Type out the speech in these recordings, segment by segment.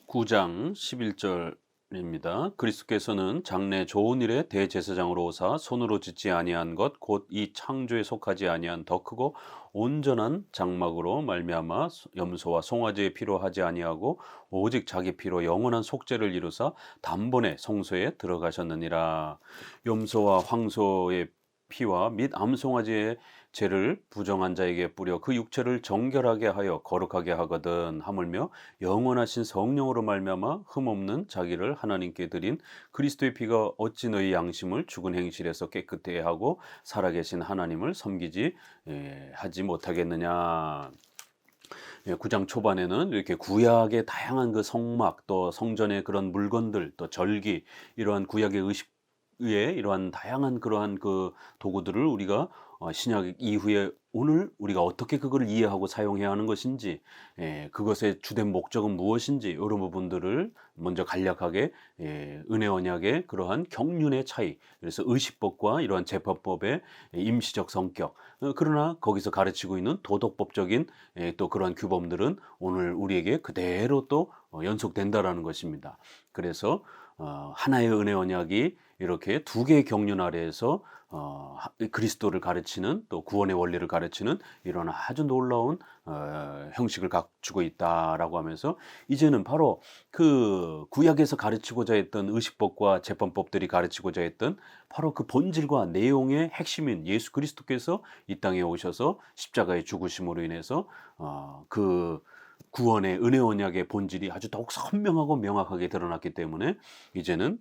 9장 11절입니다. 그리스도께서는 장래 좋은 일에 대제사장으로 오사 손으로 짓지 아니한 것 곧 이 창조에 속하지 아니한 더 크고 온전한 장막으로 말미암아 염소와 송아지의 피로 하지 아니하고 오직 자기 피로 영원한 속죄를 이루사 단번에 성소에 들어가셨느니라. 염소와 황소의 피와 및 암송아지의 죄를 부정한 자에게 뿌려 그 육체를 정결하게 하여 거룩하게 하거든. 하물며 영원하신 성령으로 말미암아 흠없는 자기를 하나님께 드린 그리스도의 피가 어찌 너희 양심을 죽은 행실에서 깨끗게 하고 살아계신 하나님을 섬기지 하지 못하겠느냐. 9장 초반에는 이렇게 구약의 다양한 그 성막 또 성전의 그런 물건들 또 절기 이러한 구약의 의식의 이러한 다양한 그러한 그 도구들을 우리가 신약 이후에 오늘 우리가 어떻게 그걸 이해하고 사용해야 하는 것인지 그것의 주된 목적은 무엇인지 이런 부분들을 먼저 간략하게 은혜 언약의 그러한 경륜의 차이 그래서 의식법과 이러한 재판법의 임시적 성격 그러나 거기서 가르치고 있는 도덕법적인 또 그러한 규범들은 오늘 우리에게 그대로 또 연속된다라는 것입니다. 그래서 하나의 은혜 언약이 이렇게 두 개의 경륜 아래에서 그리스도를 가르치는 또 구원의 원리를 가르치는 이런 아주 놀라운 형식을 갖추고 있다라고 하면서 이제는 바로 그 구약에서 가르치고자 했던 의식법과 재판법들이 가르치고자 했던 바로 그 본질과 내용의 핵심인 예수 그리스도께서 이 땅에 오셔서 십자가의 죽으심으로 인해서 그 구원의 은혜 언약의 본질이 아주 더욱 선명하고 명확하게 드러났기 때문에 이제는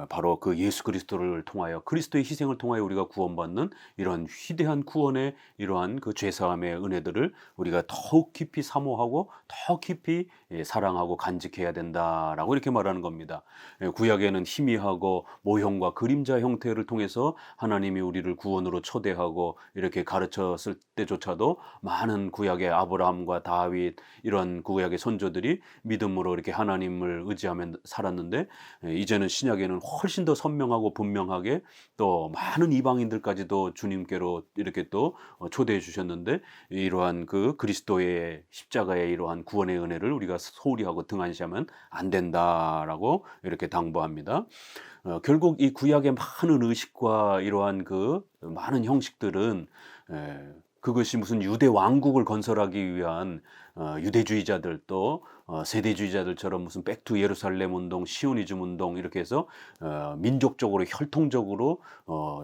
바로 그 예수 그리스도를 통하여 그리스도의 희생을 통하여 우리가 구원받는 이러한 위대한 구원의 이러한 그 죄사함의 은혜들을 우리가 더욱 깊이 사모하고 더 깊이 사랑하고 간직해야 된다라고 이렇게 말하는 겁니다. 구약에는 희미하고 모형과 그림자 형태를 통해서 하나님이 우리를 구원으로 초대하고 이렇게 가르쳤을 때조차도 많은 구약의 아브라함과 다윗 이런 구약의 선조들이 믿음으로 이렇게 하나님을 의지하며 살았는데 이제는 신약에는 훨씬 더 선명하고 분명하게 또 많은 이방인들까지도 주님께로 이렇게 또 초대해 주셨는데 이러한 그 그리스도의 십자가의 이러한 구원의 은혜를 우리가 소홀히 하고 등한시하면 안 된다라고 이렇게 당부합니다. 결국 이 구약의 많은 의식과 이러한 그 많은 형식들은 그것이 무슨 유대 왕국을 건설하기 위한 유대주의자들 또 세대주의자들처럼 무슨 백투 예루살렘 운동, 시오니즘 운동 이렇게 해서 민족적으로 혈통적으로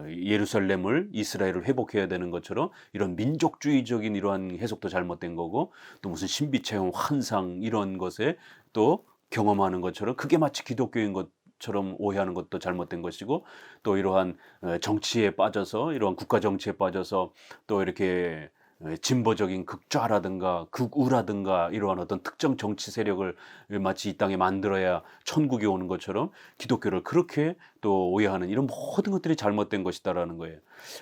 예루살렘을 이스라엘을 회복해야 되는 것처럼 이런 민족주의적인 이러한 해석도 잘못된 거고 또 무슨 신비체험 환상 이런 것에 또 경험하는 것처럼 그게 마치 기독교인 것처럼 오해하는 것도 잘못된 것이고 또 이러한 정치에 빠져서 이러한 국가 정치에 빠져서 또 이렇게 진보적인 극좌라든가 극우라든가 이러한 어떤 특정 정치 세력을 마치 이 땅에 만들어야 천국이 오는 것처럼 기독교를 그렇게 또 오해하는 이런 모든 것들이 잘못된 것이다라는 거예요.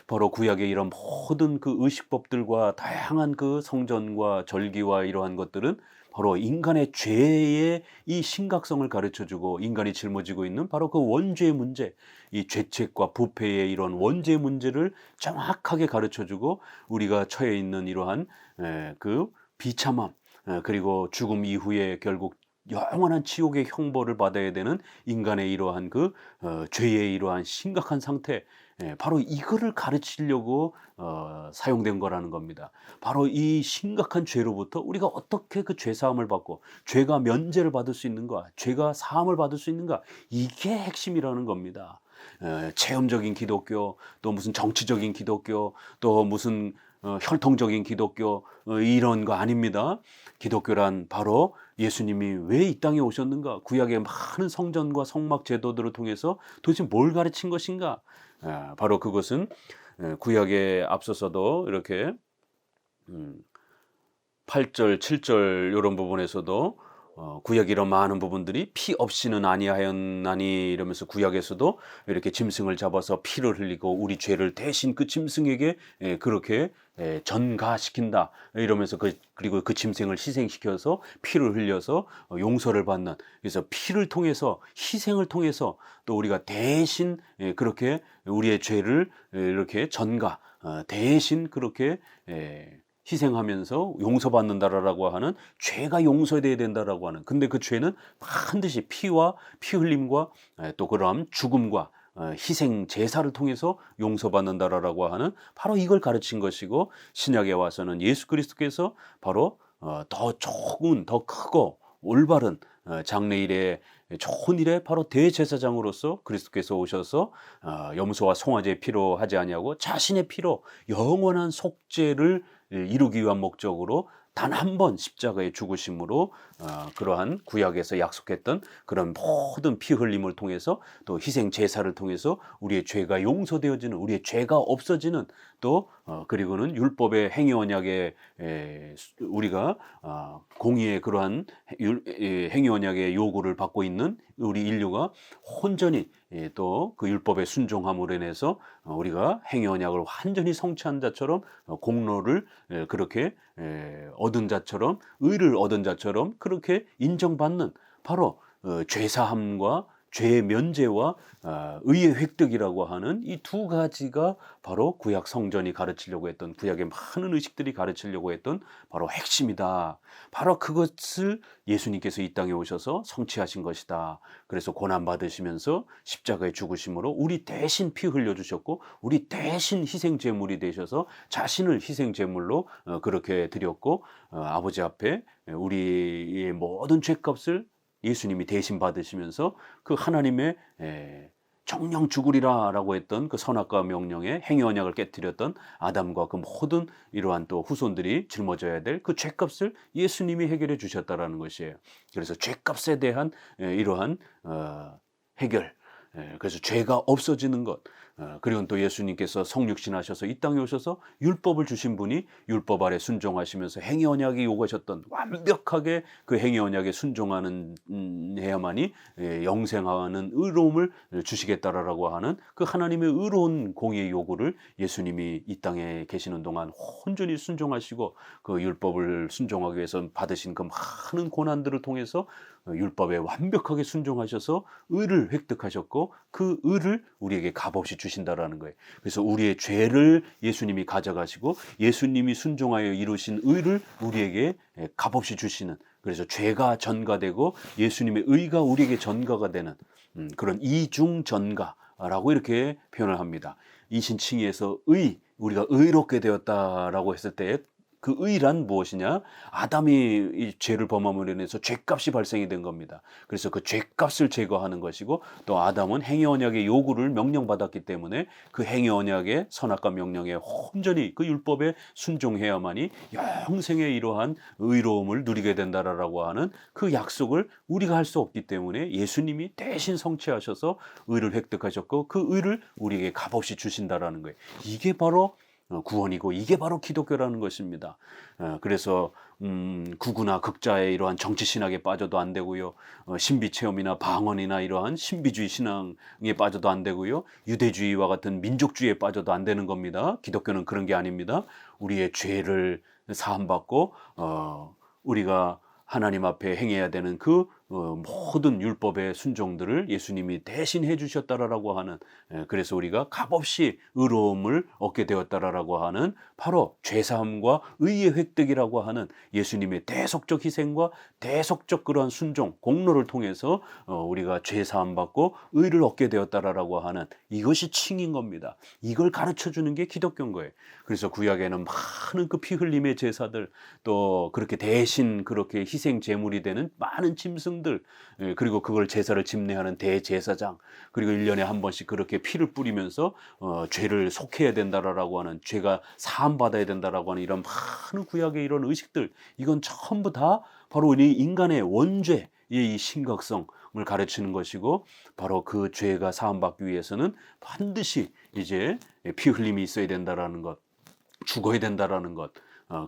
바로 구약의 이런 모든 그 의식법들과 다양한 그 성전과 절기와 이러한 것들은 바로 인간의 죄의 이 심각성을 가르쳐주고 인간이 짊어지고 있는 바로 그 원죄의 문제, 이 죄책과 부패의 이런 원죄의 문제를 정확하게 가르쳐주고 우리가 처해 있는 이러한 그 비참함 그리고 죽음 이후에 결국 영원한 지옥의 형벌을 받아야 되는 인간의 이러한 그 죄의 이러한 심각한 상태 바로 이거를 가르치려고 사용된 거라는 겁니다. 바로 이 심각한 죄로부터 우리가 어떻게 그 죄 사함을 받고 죄가 면제를 받을 수 있는가, 죄가 사함을 받을 수 있는가 이게 핵심이라는 겁니다. 체험적인 기독교, 또 무슨 정치적인 기독교, 또 무슨 혈통적인 기독교 이런 거 아닙니다. 기독교란 바로 예수님이 왜 이 땅에 오셨는가? 구약의 많은 성전과 성막 제도들을 통해서 도대체 뭘 가르친 것인가? 바로 그것은 구약에 앞서서도 이렇게 8절, 7절 이런 부분에서도 구약 이런 많은 부분들이 피 없이는 아니하였나니 이러면서 구약에서도 이렇게 짐승을 잡아서 피를 흘리고 우리 죄를 대신 그 짐승에게 그렇게 전가시킨다 이러면서 그리고 그 짐승을 희생시켜서 피를 흘려서 용서를 받는 그래서 피를 통해서 희생을 통해서 또 우리가 대신 그렇게 우리의 죄를 이렇게 대신 그렇게 희생하면서 용서받는다라고 하는, 죄가 용서돼야 된다라고 하는, 근데 그 죄는 반드시 피와 피 흘림과 또 그러한 죽음과 희생 제사를 통해서 용서받는다라고 하는, 바로 이걸 가르친 것이고, 신약에 와서는 예수 그리스도께서 바로 더 좋은, 더 크고 올바른 장래일에 좋은 일에 바로 대제사장으로서 그리스도께서 오셔서 염소와 송아지의 피로 하지 아니하고 자신의 피로 영원한 속죄를 이루기 위한 목적으로 단 한 번 십자가의 죽으심으로 그러한 구약에서 약속했던 그런 모든 피 흘림을 통해서, 또 희생 제사를 통해서 우리의 죄가 용서되어지는, 우리의 죄가 없어지는, 또 그리고는 율법의 행위 언약에 우리가 공의의 그러한 행위 언약의 요구를 받고 있는 우리 인류가 온전히 또 그 율법에 순종함으로 인해서 우리가 행위 언약을 완전히 성취한 자처럼 공로를 그렇게 얻은 자처럼, 의를 얻은 자처럼 그렇게 인정받는, 바로 죄사함과 죄의 면제와 의의 획득이라고 하는 이 두 가지가 바로 구약 성전이 가르치려고 했던, 구약의 많은 의식들이 가르치려고 했던 바로 핵심이다. 바로 그것을 예수님께서 이 땅에 오셔서 성취하신 것이다. 그래서 고난 받으시면서 십자가에 죽으심으로 우리 대신 피 흘려주셨고, 우리 대신 희생 제물이 되셔서 자신을 희생 제물로 그렇게 드렸고, 아버지 앞에 우리의 모든 죄값을 예수님이 대신 받으시면서 그 하나님의 정령 죽으리라 라고 했던 그 선악과 명령의 행위 언약을 깨뜨렸던 아담과 그 모든 이러한 또 후손들이 짊어져야 될 그 죄값을 예수님이 해결해 주셨다라는 것이에요. 그래서 죄값에 대한 이러한 해결, 그래서 죄가 없어지는 것, 그리고 또 예수님께서 성육신 하셔서 이 땅에 오셔서 율법을 주신 분이 율법 아래 순종하시면서 행위 언약이 요구하셨던 완벽하게 그 행위 언약에 순종하는 해야만이 영생하는 의로움을 주시겠다라고 하는 그 하나님의 의로운 공의의 요구를 예수님이 이 땅에 계시는 동안 온전히 순종하시고, 그 율법을 순종하기 위해서 받으신 그 많은 고난들을 통해서 율법에 완벽하게 순종하셔서 의를 획득하셨고, 그 의를 우리에게 값없이 주신다라는 거예요. 그래서 우리의 죄를 예수님이 가져가시고 예수님이 순종하여 이루신 의를 우리에게 값없이 주시는, 그래서 죄가 전가되고 예수님의 의가 우리에게 전가가 되는 그런 이중 전가라고 이렇게 표현을 합니다. 이신칭의에서 의, 우리가 의롭게 되었다라고 했을 때 그 의란 무엇이냐? 아담이 이 죄를 범함으로 인해서 죄값이 발생이 된 겁니다. 그래서 그 죄값을 제거하는 것이고, 또 아담은 행위 언약의 요구를 명령받았기 때문에 그 행위 언약의 선악과 명령에 온전히 그 율법에 순종해야만이 영생의 이러한 의로움을 누리게 된다라고 하는 그 약속을 우리가 할 수 없기 때문에 예수님이 대신 성취하셔서 의를 획득하셨고, 그 의를 우리에게 값없이 주신다라는 거예요. 이게 바로 구원이고, 이게 바로 기독교라는 것입니다. 그래서 구구나 극자의 이러한 정치 신학에 빠져도 안 되고요, 신비 체험이나 방언이나 이러한 신비주의 신앙에 빠져도 안 되고요, 유대주의와 같은 민족주의에 빠져도 안 되는 겁니다. 기독교는 그런 게 아닙니다. 우리의 죄를 사함받고 우리가 하나님 앞에 행해야 되는 그 모든 율법의 순종들을 예수님이 대신 해주셨다라고 하는, 그래서 우리가 값없이 의로움을 얻게 되었다라고 하는, 바로 죄사함과 의의 획득이라고 하는 예수님의 대속적 희생과 대속적 그러한 순종, 공로를 통해서 우리가 죄사함 받고 의를 얻게 되었다라고 하는, 이것이 칭인 겁니다. 이걸 가르쳐주는 게 기독교인 거예요. 그래서 구약에는 많은 그 피 흘림의 제사들, 또 그렇게 대신 그렇게 희생 제물이 되는 많은 짐승들, 그리고 그걸 제사를 집례하는 대제사장, 그리고 1년에 한 번씩 그렇게 피를 뿌리면서 죄를 속해야 된다라고 하는, 죄가 사함받아야 된다라고 하는 이런 많은 구약의 이런 의식들, 이건 전부 다 바로 우리 인간의 원죄의 이 심각성을 가르치는 것이고, 바로 그 죄가 사함받기 위해서는 반드시 이제 피 흘림이 있어야 된다라는 것, 죽어야 된다라는 것,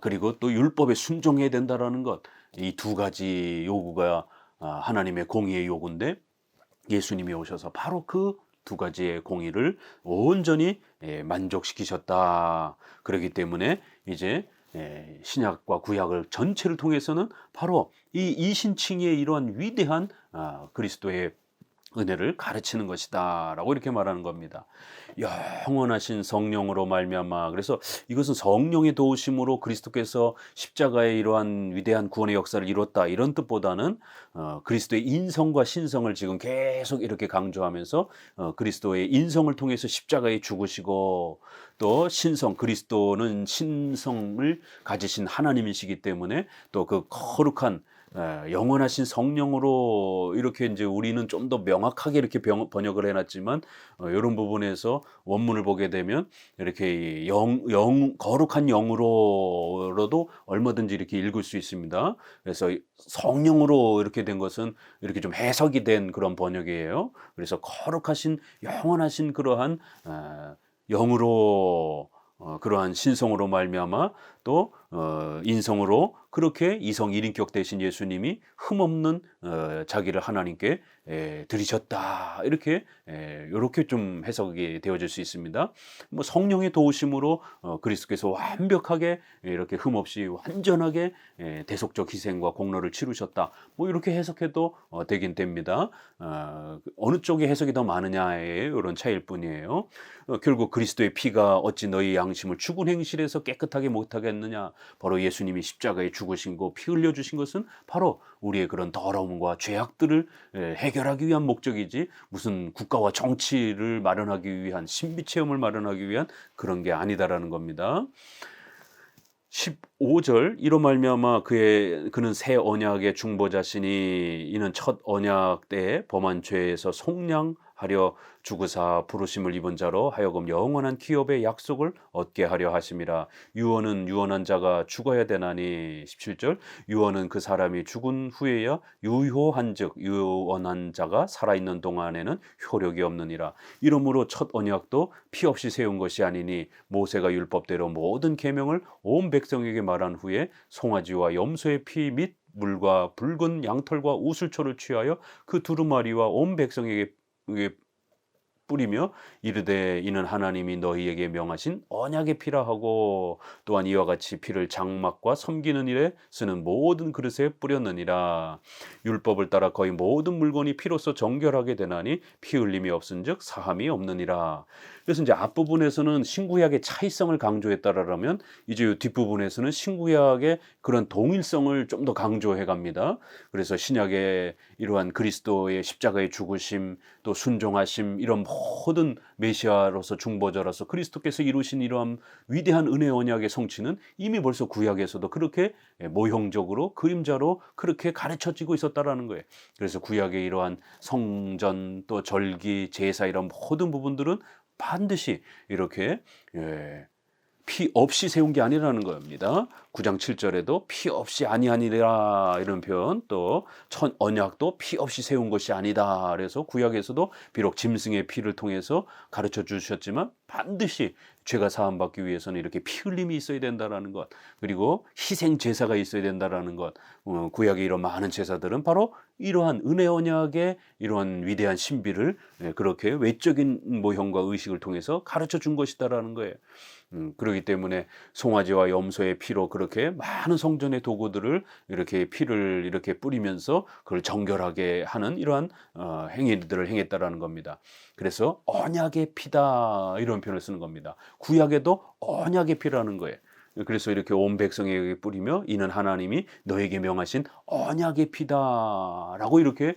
그리고 또 율법에 순종해야 된다라는 것, 이 두 가지 요구가 하나님의 공의의 요구인데, 예수님이 오셔서 바로 그 두 가지의 공의를 온전히 만족시키셨다. 그렇기 때문에 이제 신약과 구약을 전체를 통해서는 바로 이 이신칭의 이러한 위대한 그리스도의 은혜를 가르치는 것이다라고 이렇게 말하는 겁니다. 영원하신 성령으로 말미암아. 그래서 이것은 성령의 도우심으로 그리스도께서 십자가의 이러한 위대한 구원의 역사를 이뤘다 이런 뜻보다는 그리스도의 인성과 신성을 지금 계속 이렇게 강조하면서 그리스도의 인성을 통해서 십자가에 죽으시고 또 신성 그리스도는 신성을 가지신 하나님이시기 때문에 또 그 거룩한 영원하신 성령으로 이렇게 이제 우리는 좀 더 명확하게 이렇게 번역을 해놨지만 이런 부분에서 원문을 보게 되면 이렇게 거룩한 영으로도 얼마든지 이렇게 읽을 수 있습니다. 그래서 성령으로 이렇게 된 것은 이렇게 좀 해석이 된 그런 번역이에요. 그래서 거룩하신 영원하신 그러한 영으로 그러한 신성으로 말미암아 또 인성으로 그렇게 이성 일인격 되신 예수님이 흠없는 자기를 하나님께 드리셨다 이렇게 좀 해석이 되어질 수 있습니다. 뭐 성령의 도우심으로 그리스도께서 완벽하게 이렇게 흠없이 완전하게 대속적 희생과 공로를 치르셨다. 뭐 이렇게 해석해도 되긴 됩니다. 어느 쪽의 해석이 더 많으냐의 이런 차이일 뿐이에요. 결국 그리스도의 피가 어찌 너희 양심을 죽은 행실에서 깨끗하게 못하겠느냐. 바로 예수님이 십자가에 죽으신 거 피 흘려주신 것은 바로 우리의 그런 더러움과 죄악들을 해결하기 위한 목적이지 무슨 국가와 정치를 마련하기 위한 신비체험을 마련하기 위한 그런 게 아니다라는 겁니다. 15절 이로 말미암아 그는 새 언약의 중보자시니 이는 첫 언약 때에 범한 죄에서 속량하려 주구사 부르심을 입은 자로 하여금 영원한 기업의 약속을 얻게 하려 하심이라. 유언은 유언한 자가 죽어야 되나니 17절 유언은 그 사람이 죽은 후에야 유효한즉 유언한 자가 살아있는 동안에는 효력이 없느니라. 이러므로 첫 언약도 피 없이 세운 것이 아니니 모세가 율법대로 모든 계명을 온 백성에게 말한 후에 송아지와 염소의 피 및 물과 붉은 양털과 우슬초를 취하여 그 두루마리와 온 백성에게 뿌리며 이르되 이는 하나님이 너희에게 명하신 언약의 피라 하고 또한 이와 같이 피를 장막과 섬기는 일에 쓰는 모든 그릇에 뿌렸느니라. 율법을 따라 거의 모든 물건이 피로써 정결하게 되나니 피 흘림이 없은즉 사함이 없느니라. 그래서 이제 앞부분에서는 신구약의 차이성을 강조했다라면 이제 이 뒷부분에서는 신구약의 그런 동일성을 좀 더 강조해 갑니다. 그래서 신약의 이러한 그리스도의 십자가의 죽으심 또 순종하심 이런 모든 메시아로서 중보자로서 그리스도께서 이루신 이러한 위대한 은혜 언약의 성취는 이미 벌써 구약에서도 그렇게 모형적으로 그림자로 그렇게 가르쳐지고 있었다라는 거예요. 그래서 구약의 이러한 성전 또 절기 제사 이런 모든 부분들은 반드시 이렇게 피 없이 세운 게 아니라는 겁니다. 9장 7절에도 피 없이 아니하니라 이런 표현, 또 첫 언약도 피 없이 세운 것이 아니다. 그래서 구약에서도 비록 짐승의 피를 통해서 가르쳐 주셨지만 반드시 죄가 사함받기 위해서는 이렇게 피 흘림이 있어야 된다라는 것, 그리고 희생 제사가 있어야 된다라는 것. 구약의 이런 많은 제사들은 바로 이러한 은혜 언약의 이러한 위대한 신비를 그렇게 외적인 모형과 의식을 통해서 가르쳐 준 것이다라는 거예요. 그렇기 때문에 송아지와 염소의 피로 그렇게 많은 성전의 도구들을 이렇게 피를 이렇게 뿌리면서 그걸 정결하게 하는 이러한 행위들을 행했다라는 겁니다. 그래서 언약의 피다 이런 표현을 쓰는 겁니다. 구약에도 언약의 피라는 거예요. 그래서 이렇게 온 백성에게 뿌리며 이는 하나님이 너에게 명하신 언약의 피다라고 이렇게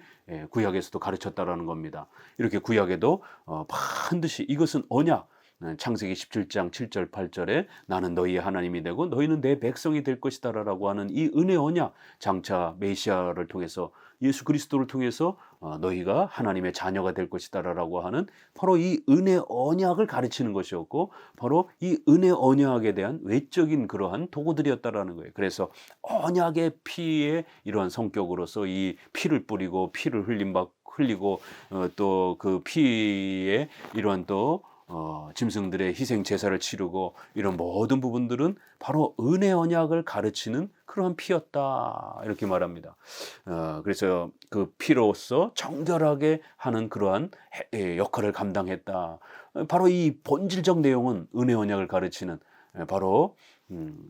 구약에서도 가르쳤다라는 겁니다. 이렇게 구약에도 반드시 이것은 언약, 창세기 17장 7절 8절에 나는 너희의 하나님이 되고 너희는 내 백성이 될 것이다라고 하는 이 은혜 언약, 장차 메시아를 통해서 예수 그리스도를 통해서 너희가 하나님의 자녀가 될 것이다라고 하는 바로 이 은혜 언약을 가르치는 것이었고 바로 이 은혜 언약에 대한 외적인 그러한 도구들이었다라는 거예요. 그래서 언약의 피의 이러한 성격으로서 이 피를 뿌리고 피를 흘리고 또 그 피에 이러한 또 짐승들의 희생 제사를 치르고 이런 모든 부분들은 바로 은혜 언약을 가르치는 그러한 피였다 이렇게 말합니다. 그래서 그 피로서 정결하게 하는 그러한 역할을 감당했다. 바로 이 본질적 내용은 은혜 언약을 가르치는 바로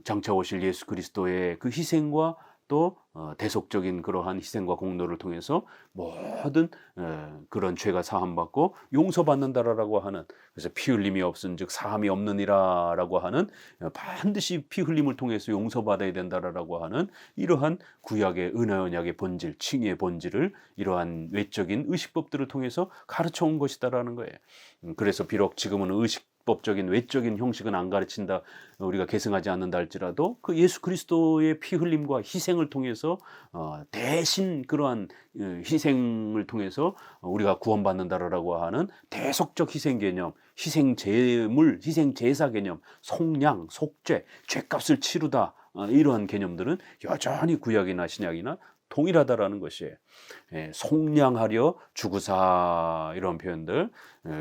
장차 오실 예수 그리스도의 그 희생과 또 대속적인 그러한 희생과 공로를 통해서 모든 그런 죄가 사함받고 용서받는다라고 하는, 그래서 피 흘림이 없은즉 사함이 없느니라라고 하는, 반드시 피 흘림을 통해서 용서받아야 된다라고 하는 이러한 구약의 은혜 언약의 본질, 칭의의 본질을 이러한 외적인 의식법들을 통해서 가르쳐 온 것이다라는 거예요. 그래서 비록 지금은 의식법적인 외적인 형식은 안 가르친다, 우리가 계승하지 않는다 할지라도 그 예수 그리스도의 피 흘림과 희생을 통해서 대신 그러한 희생을 통해서 우리가 구원받는다라고 하는 대속적 희생 개념, 희생 제물, 희생 제사 개념, 속량, 속죄, 죄값을 치르다, 이러한 개념들은 여전히 구약이나 신약이나 동일하다라는 것이에요. 속량하려 주구사, 이런 표현들.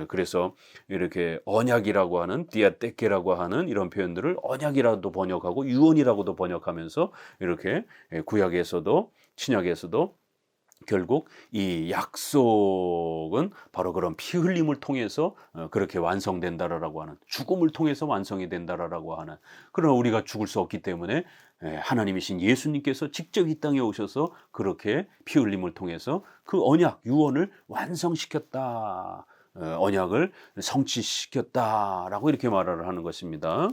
그래서 이렇게 언약이라고 하는, 디아테케라고 하는 이런 표현들을 언약이라도 번역하고 유언이라고도 번역하면서 이렇게 구약에서도 신약에서도 결국 이 약속은 바로 그런 피 흘림을 통해서 그렇게 완성된다라고 하는, 죽음을 통해서 완성이 된다라고 하는. 그러나 우리가 죽을 수 없기 때문에 하나님이신 예수님께서 직접 이 땅에 오셔서 그렇게 피 흘림을 통해서 그 언약 유언을 완성시켰다, 언약을 성취시켰다라고 이렇게 말을 하는 것입니다.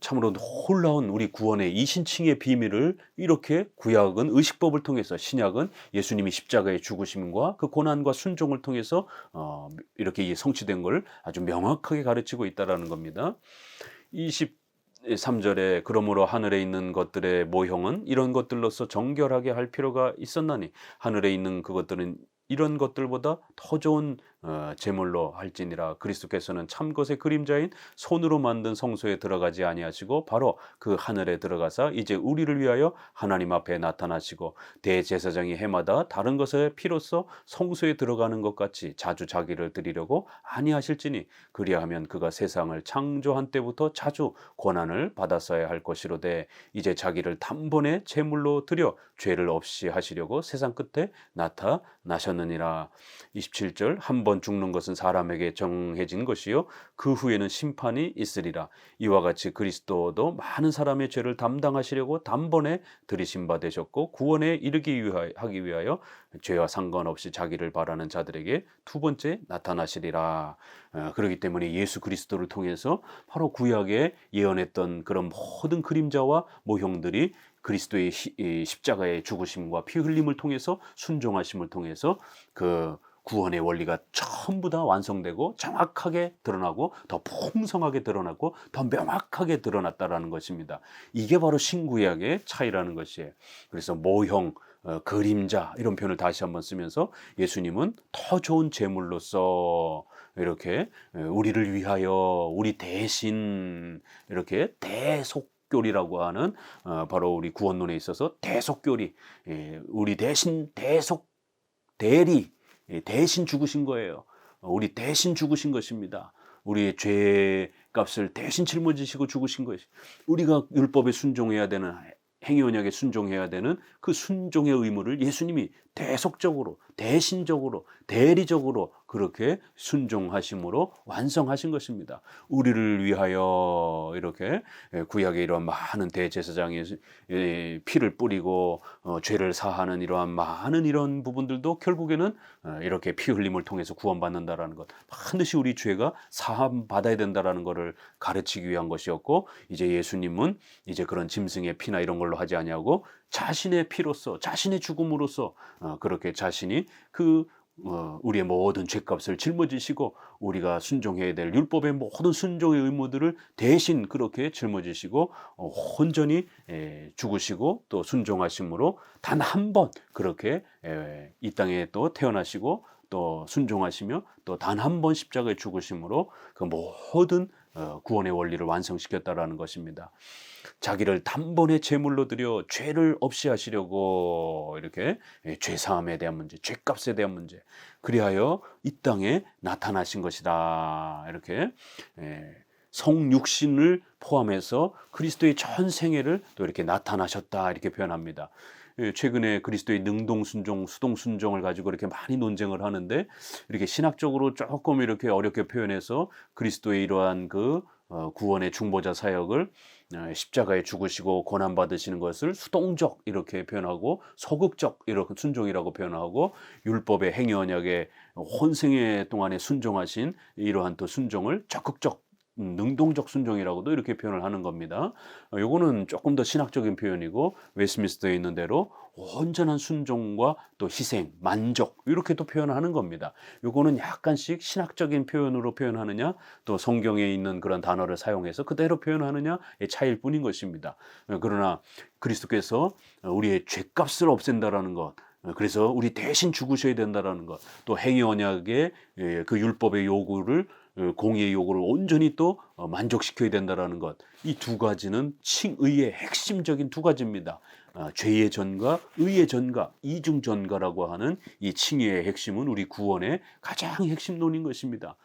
참으로 놀라운 우리 구원의 이신칭의 비밀을 이렇게 구약은 의식법을 통해서, 신약은 예수님이 십자가의 죽으심과 그 고난과 순종을 통해서 이렇게 성취된 걸 아주 명확하게 가르치고 있다라는 겁니다. 23절에 그러므로 하늘에 있는 것들의 모형은 이런 것들로서 정결하게 할 필요가 있었나니 하늘에 있는 그것들은 이런 것들보다 더 좋은 제물로 할지니라. 그리스도께서는 참것의 그림자인 손으로 만든 성소에 들어가지 아니하시고 바로 그 하늘에 들어가사 이제 우리를 위하여 하나님 앞에 나타나시고 대제사장이 해마다 다른 것의 피로써 성소에 들어가는 것 같이 자주 자기를 드리려고 아니하실지니 그리하면 그가 세상을 창조한 때부터 자주 고난을 받았어야 할 것이로되 이제 자기를 단번에 제물로 드려 죄를 없이 하시려고 세상 끝에 나타나셨느니라. 27절 한 번 죽는 것은 사람에게 정해진 것이요 그 후에는 심판이 있으리라. 이와 같이 그리스도도 많은 사람의 죄를 담당하시려고 단번에 들이신 바 되셨고 구원에 이르기 하기 위하여 죄와 상관없이 자기를 바라는 자들에게 두 번째 나타나시리라. 그렇기 때문에 예수 그리스도를 통해서 바로 구약에 예언했던 그런 모든 그림자와 모형들이 그리스도의 십자가의 죽으심과 피 흘림을 통해서, 순종하심을 통해서 그 구원의 원리가 전부 다 완성되고 정확하게 드러나고 더 풍성하게 드러나고 더 명확하게 드러났다라는 것입니다. 이게 바로 신구약의 차이라는 것이에요. 그래서 모형, 그림자 이런 표현을 다시 한번 쓰면서 예수님은 더 좋은 제물로서 이렇게 우리를 위하여 우리 대신 이렇게 대속교리라고 하는, 바로 우리 구원론에 있어서 대속교리, 우리 대신 대리, 대신 죽으신 거예요. 우리 대신 죽으신 것입니다. 우리의 죄 값을 대신 짊어지시고 죽으신 것이, 우리가 율법에 순종해야 되는, 행위 언약에 순종해야 되는 그 순종의 의무를 예수님이 대속적으로, 대신적으로, 대리적으로 그렇게 순종하심으로 완성하신 것입니다. 우리를 위하여 이렇게 구약의 이러한 많은 대제사장의 피를 뿌리고 죄를 사하는 이러한 많은 이런 부분들도 결국에는 이렇게 피 흘림을 통해서 구원받는다라는 것, 반드시 우리 죄가 사함 받아야 된다라는 것을 가르치기 위한 것이었고, 이제 예수님은 이제 그런 짐승의 피나 이런 걸로 하지 아니하고 자신의 피로서, 자신의 죽음으로써 그렇게 자신이 우리의 모든 죄값을 짊어지시고 우리가 순종해야 될 율법의 모든 순종의 의무들을 대신 그렇게 짊어지시고 온전히 죽으시고 또 순종하심으로 단 한 번 그렇게 이 땅에 또 태어나시고 또 순종하시며 또 단 한 번 십자가에 죽으심으로 그 모든 구원의 원리를 완성시켰다라는 것입니다. 자기를 단번에 제물로 드려 죄를 없이 하시려고 이렇게 죄사함에 대한 문제, 죄값에 대한 문제, 그리하여 이 땅에 나타나신 것이다. 이렇게 성육신을 포함해서 그리스도의 전 생애를 또 이렇게 나타나셨다, 이렇게 표현합니다. 최근에 그리스도의 능동순종, 수동순종을 가지고 이렇게 많이 논쟁을 하는데, 이렇게 신학적으로 조금 이렇게 어렵게 표현해서 그리스도의 이러한 그 구원의 중보자 사역을 십자가에 죽으시고 고난 받으시는 것을 수동적 이렇게 표현하고 소극적 이렇게 순종이라고 표현하고 율법의 행위 언약의 혼생애 동안에 순종하신 이러한 또 순종을 적극적 능동적 순종이라고도 이렇게 표현을 하는 겁니다. 요거는 조금 더 신학적인 표현이고 웨스트민스터에 있는 대로 온전한 순종과 또 희생, 만족 이렇게 또 표현하는 겁니다. 요거는 약간씩 신학적인 표현으로 표현하느냐 또 성경에 있는 그런 단어를 사용해서 그대로 표현하느냐의 차이일 뿐인 것입니다. 그러나 그리스도께서 우리의 죄값을 없앤다라는 것, 그래서 우리 대신 죽으셔야 된다라는 것, 또 행위 언약의 그 율법의 요구를 공의의 요구를 온전히 또 만족시켜야 된다라는 것, 이 두 가지는 칭의의 핵심적인 두 가지입니다. 죄의 전가, 의의 전가, 이중 전가라고 하는 이 칭의의 핵심은 우리 구원의 가장 핵심론인 것입니다.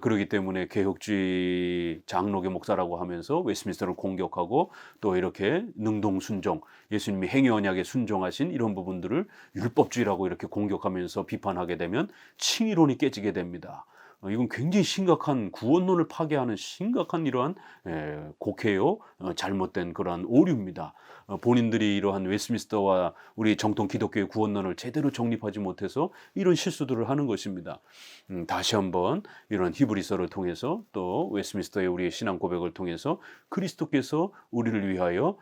그렇기 때문에 개혁주의 장로교 목사라고 하면서 웨스트민스터를 공격하고 또 이렇게 능동순종, 예수님이 행위 언약에 순종하신 이런 부분들을 율법주의라고 이렇게 공격하면서 비판하게 되면 칭의론이 깨지게 됩니다. 이건 굉장히 심각한 구원론을 파괴하는 심각한 이러한 곡해요, 잘못된 그러한 오류입니다. 본인들이 이러한 웨스트민스터와 우리 정통 기독교의 구원론을 제대로 정립하지 못해서 이런 실수들을 하는 것입니다. 다시 한번 이런 히브리서를 통해서 또 웨스트민스터의 우리의 신앙 고백을 통해서 그리스도께서 우리를 위하여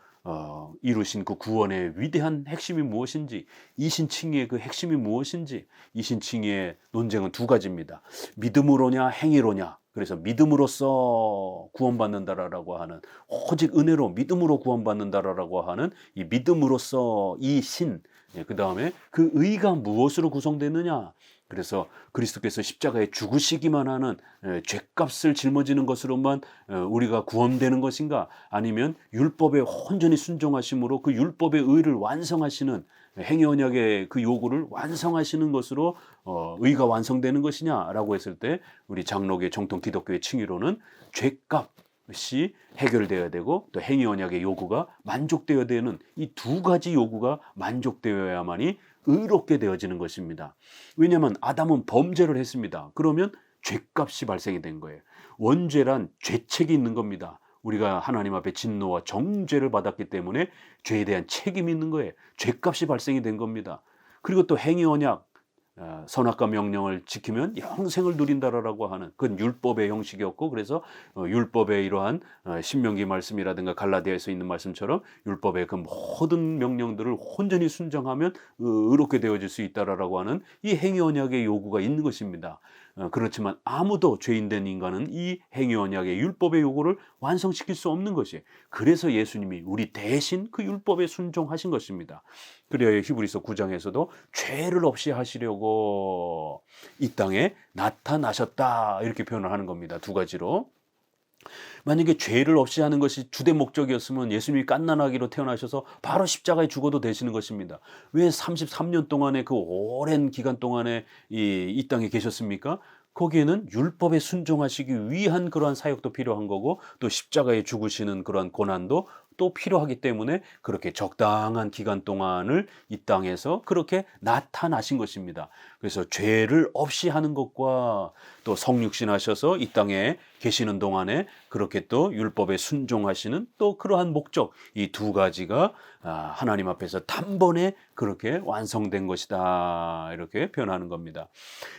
이루신 그 구원의 위대한 핵심이 무엇인지, 이신칭의의 그 핵심이 무엇인지, 이신칭의의 논쟁은 두 가지입니다. 믿음으로냐 행위로냐. 그래서 믿음으로써 구원받는다라고 하는, 오직 은혜로 믿음으로 구원받는다라고 하는 이 믿음으로써 이 신, 그 다음에 그 의가 무엇으로 구성되느냐. 그래서 그리스도께서 십자가에 죽으시기만 하는 죄값을 짊어지는 것으로만 우리가 구원되는 것인가, 아니면 율법에 온전히 순종하심으로 그 율법의 의를 완성하시는 행위 언약의 그 요구를 완성하시는 것으로 의가 완성되는 것이냐라고 했을 때 우리 장로계 정통 기독교의 칭의로는 죄값이 해결되어야 되고 또 행위 언약의 요구가 만족되어야 되는 이 두 가지 요구가 만족되어야만이 의롭게 되어지는 것입니다. 왜냐하면 아담은 범죄를 했습니다. 그러면 죄값이 발생이 된 거예요. 원죄란 죄책이 있는 겁니다. 우리가 하나님 앞에 진노와 정죄를 받았기 때문에 죄에 대한 책임이 있는 거예요. 죄값이 발생이 된 겁니다. 그리고 또 행위 언약, 선악과 명령을 지키면 영생을 누린다라고 하는 그건 율법의 형식이었고, 그래서 율법의 이러한 신명기 말씀이라든가 갈라디아에서 있는 말씀처럼 율법의 그 모든 명령들을 온전히 순종하면 의롭게 되어질 수 있다라고 하는 이 행위 언약의 요구가 있는 것입니다. 그렇지만 아무도 죄인된 인간은 이 행위 언약의 율법의 요구를 완성시킬 수 없는 것이에요. 그래서 예수님이 우리 대신 그 율법에 순종하신 것입니다. 그래야 히브리서 9장에서도 죄를 없이 하시려고 이 땅에 나타나셨다 이렇게 표현을 하는 겁니다. 두 가지로. 만약에 죄를 없이 하는 것이 주된 목적이었으면 예수님이 갓난아기로 태어나셔서 바로 십자가에 죽어도 되시는 것입니다. 왜 33년 동안의 그 오랜 기간 동안에 이 땅에 계셨습니까? 거기에는 율법에 순종하시기 위한 그러한 사역도 필요한 거고 또 십자가에 죽으시는 그러한 고난도 또 필요하기 때문에 그렇게 적당한 기간 동안을 이 땅에서 그렇게 나타나신 것입니다. 그래서 죄를 없이 하는 것과 또 성육신하셔서 이 땅에 계시는 동안에 그렇게 또 율법에 순종하시는 또 그러한 목적, 이 두 가지가 하나님 앞에서 단번에 그렇게 완성된 것이다 이렇게 표현하는 겁니다.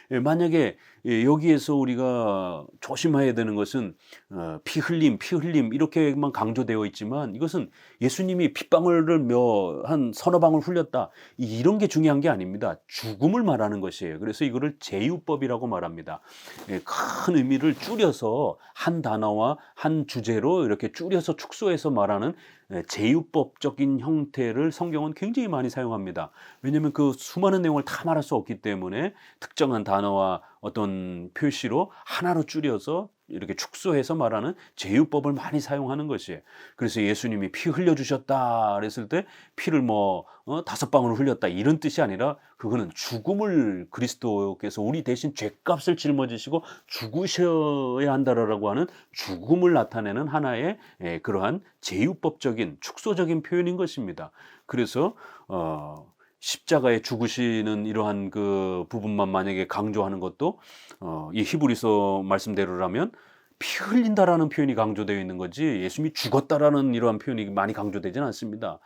만약에 여기에서 우리가 조심해야 되는 것은 피 흘림 이렇게만 강조되어 있지만 이것은 예수님이 핏방울을 한 서너 방울 흘렸다 이런 게 중요한 게 아닙니다. 죽음을 말하는 것이에요. 그래서 이거를 제유법이라고 말합니다. 큰 의미를 줄여서 한 단어와 한 주제로 이렇게 줄여서 축소해서 말하는 제유법적인 형태를 성경은 굉장히 많이 사용합니다. 왜냐하면 그 수많은 내용을 다 말할 수 없기 때문에 특정한 단어와 어떤 표시로 하나로 줄여서 이렇게 축소해서 말하는 제유법을 많이 사용하는 것이에요. 그래서 예수님이 피 흘려주셨다 그랬을 때 피를 5방울 흘렸다 이런 뜻이 아니라 그거는 죽음을 그리스도께서 우리 대신 죄값을 짊어지시고 죽으셔야 한다라고 하는 죽음을 나타내는 하나의 그러한 제유법적인 축소적인 표현인 것입니다. 그래서 십자가에 죽으시는 이러한 그 부분만 만약에 강조하는 것도 이 히브리서 말씀대로라면 피 흘린다라는 표현이 강조되어 있는 거지 예수님이 죽었다라는 이러한 표현이 많이 강조되지는 않습니다.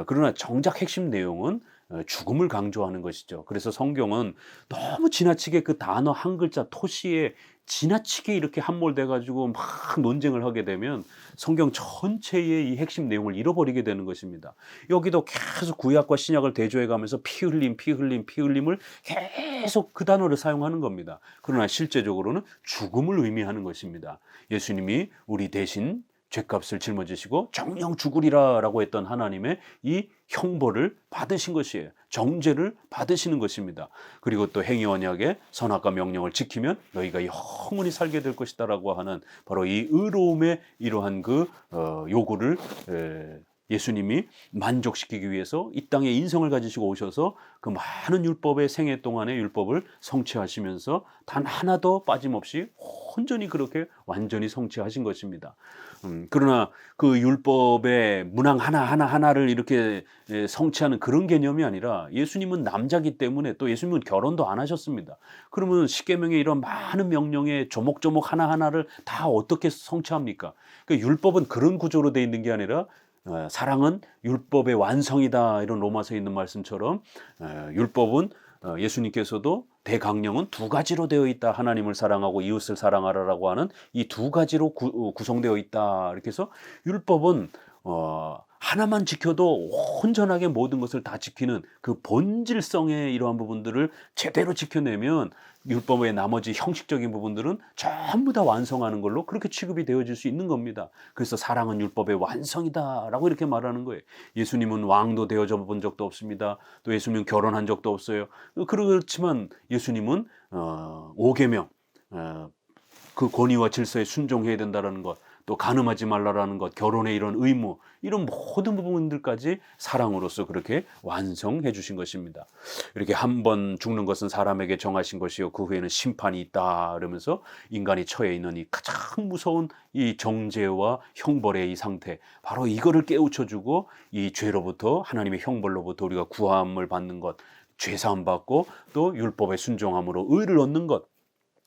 그러나 정작 핵심 내용은 죽음을 강조하는 것이죠. 그래서 성경은 너무 지나치게 그 단어 한 글자 토시에 지나치게 이렇게 함몰돼 가지고 막 논쟁을 하게 되면 성경 전체의 이 핵심 내용을 잃어버리게 되는 것입니다. 여기도 계속 구약과 신약을 대조해 가면서 피 흘림, 피 흘림, 피 흘림을 계속 그 단어를 사용하는 겁니다. 그러나 실제적으로는 죽음을 의미하는 것입니다. 예수님이 우리 대신 죄값을 짊어지시고 정령 죽으리라라고 했던 하나님의 이 형벌을 받으신 것이에요. 정죄를 받으시는 것입니다. 그리고 또 행위 언약의 선악과 명령을 지키면 너희가 영원히 살게 될 것이다라고 하는 바로 이 의로움의 이러한 그 요구를 예수님이 만족시키기 위해서 이 땅에 인성을 가지시고 오셔서 그 많은 율법의 생애 동안의 율법을 성취하시면서 단 하나도 빠짐없이 온전히 그렇게 완전히 성취하신 것입니다. 그러나 그 율법의 문항 하나를 이렇게 성취하는 그런 개념이 아니라 예수님은 남자기 때문에 또 예수님은 결혼도 안 하셨습니다. 그러면 십계명의 이런 많은 명령의 조목조목 하나하나를 다 어떻게 성취합니까? 그 율법은 그런 구조로 되어 있는 게 아니라 사랑은 율법의 완성이다 이런 로마서에 있는 말씀처럼 율법은 예수님께서도 대강령은 두 가지로 되어 있다. 하나님을 사랑하고 이웃을 사랑하라라고 하는 이 두 가지로 구성되어 있다. 이렇게 해서 율법은 하나만 지켜도 온전하게 모든 것을 다 지키는 그 본질성의 이러한 부분들을 제대로 지켜내면 율법의 나머지 형식적인 부분들은 전부 다 완성하는 걸로 그렇게 취급이 되어질 수 있는 겁니다. 그래서 사랑은 율법의 완성이다라고 이렇게 말하는 거예요. 예수님은 왕도 되어져 본 적도 없습니다. 또 예수님은 결혼한 적도 없어요. 그렇지만 예수님은 5계명 그 권위와 질서에 순종해야 된다는 것, 또 간음하지 말라라는 것, 결혼의 이런 의무, 이런 모든 부분들까지 사랑으로서 그렇게 완성해 주신 것입니다. 이렇게 한 번 죽는 것은 사람에게 정하신 것이요 그 후에는 심판이 있다 그러면서 인간이 처해 있는 이 가장 무서운 이 정죄와 형벌의 이 상태, 바로 이거를 깨우쳐주고 이 죄로부터 하나님의 형벌로부터 우리가 구함을 받는 것, 죄사함 받고 또 율법에 순종함으로 의를 얻는 것,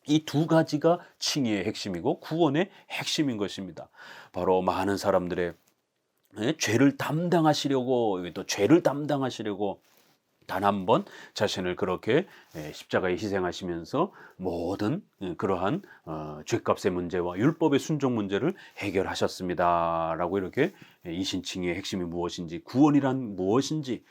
이 두 가지가 칭의의 핵심이고 구원의 핵심인 것입니다. 바로 많은 사람들의 죄를 담당하시려고 또 죄를 담당하시려고 단 한 번 자신을 그렇게 십자가에 희생하시면서 모든 그러한 죄값의 문제와 율법의 순종 문제를 해결하셨습니다라고 이렇게 이신칭의 핵심이 무엇인지, 구원이란 무엇인지,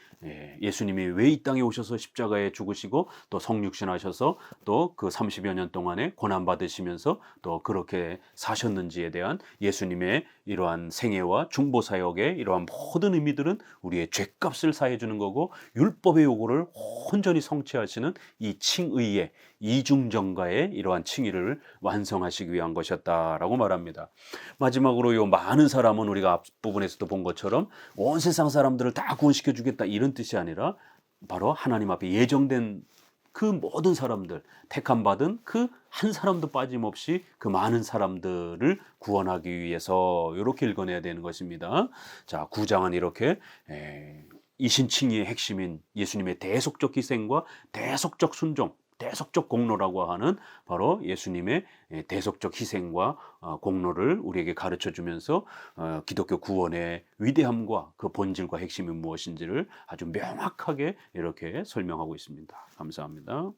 예수님이 왜 이 땅에 오셔서 십자가에 죽으시고 또 성육신하셔서 또 그 30여 년 동안에 고난 받으시면서 또 그렇게 사셨는지에 대한 예수님의 이러한 생애와 중보 사역의 이러한 모든 의미들은 우리의 죄값을 사해 주는 거고, 율법의 요구를 온전히 성취하시는 이 칭의의 이중정가의 이러한 칭의를 완성하시기 위한 것이었다라고 말합니다. 마지막으로 요 많은 사람은 우리가 앞부분에서도 본 것처럼 온 세상 사람들을 다 구원시켜 주겠다 이런 뜻이 아니라 바로 하나님 앞에 예정된 그 모든 사람들, 택함 받은 그 한 사람도 빠짐없이 그 많은 사람들을 구원하기 위해서 이렇게 읽어내야 되는 것입니다. 자, 9장은 이렇게 이신칭의의 핵심인 예수님의 대속적 희생과 대속적 순종, 대속적 공로라고 하는 바로 예수님의 대속적 희생과 공로를 우리에게 가르쳐 주면서 기독교 구원의 위대함과 그 본질과 핵심이 무엇인지를 아주 명확하게 이렇게 설명하고 있습니다. 감사합니다.